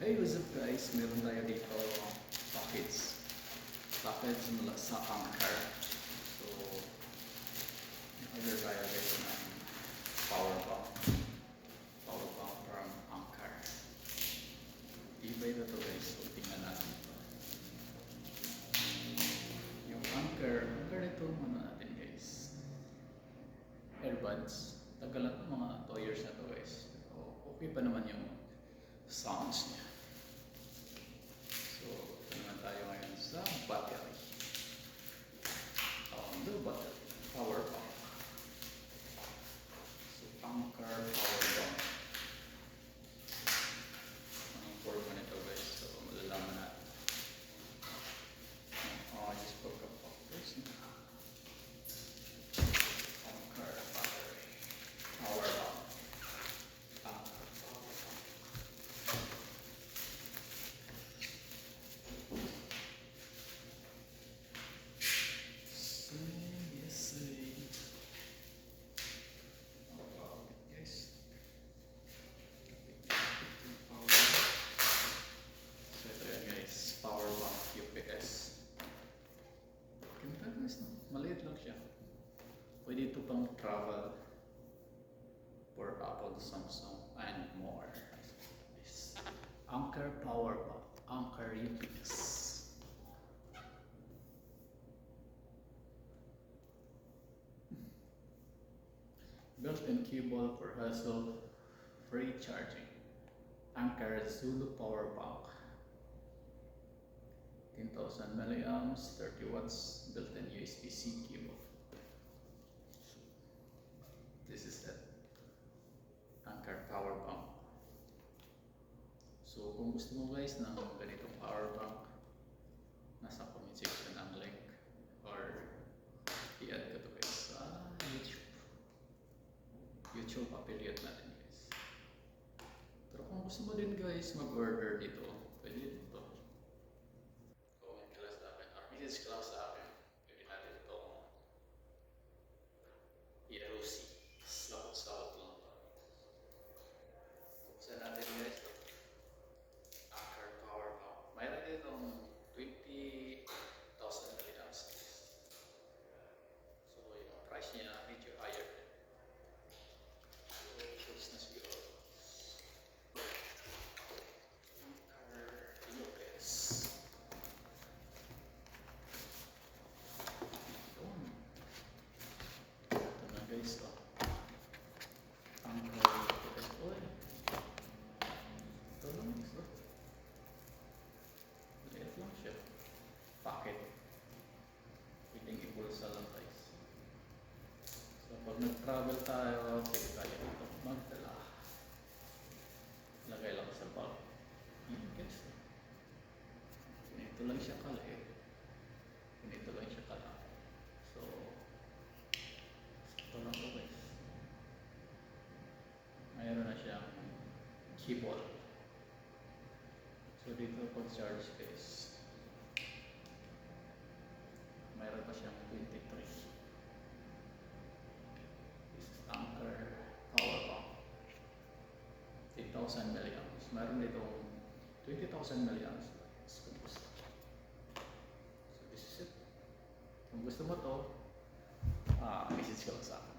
Hey, what's up guys? Meron tayo dito packets mula sa Anchor. So, order tayo guys ng power bank. Power bank from Anchor. Ibay na to guys. So, tingnan natin ito. Yung Anchor ito muna natin guys. Earbuds. Tagal na mga 2 years na to guys. So, okay pa naman yung sounds niya. So, ito naman tayo ngayon sa battery. The battery. Power bank. So, Anchor power bank. Anong forma nito guys? So, malalaman natin. I just broke up this na. Anchor battery. Power bank. Anchor power bank. Maliit lang siya. Pwede ito pang travel for Apple, Samsung, and more. Anchor Power Bank. Anchor UPS. Built-in cable for hassle-free charging. Anchor Zulu Power Bank. 10,000 milliamps, 30 watts, built-in USB-C cable. This is it. Anchor power bank. So kung gusto mo guys ng ganitong power bank, nasa comment section ang link or i-add ko to guys sa YouTube. YouTube affiliate natin guys. Pero kung gusto mo din guys mag-order dito, pwede dito. Message ka lang sa akin. Pwede natin itong i-LC. Sahot lang ito. Buksan natin guys. Anchor power bank. Mayroon din itong 20,000 milliamps. So yung price niya medyo higher. So choice na siguro. Anchor UPS. Guys, Anchor UPS oil. Ito lang guys. Maliit lang siya. Packet. Pwedeng i-pulsa lang guys. So pag nag-travel tayo, pwede tayo dito magdala. Lagay lang sa bag. Yan guys. Ganito lang siya kaliit. Ganito lang siya kalaki. So, ito lang po guys. Mayroon na siyang cable. So dito pag charge guys, mayroon pa siyang 23. This is Anchor power bank. 10,000 milliamps. Mayroon dito 20,000 milliamps. So this is it. Kung gusto mo to, message ka lang sa akin.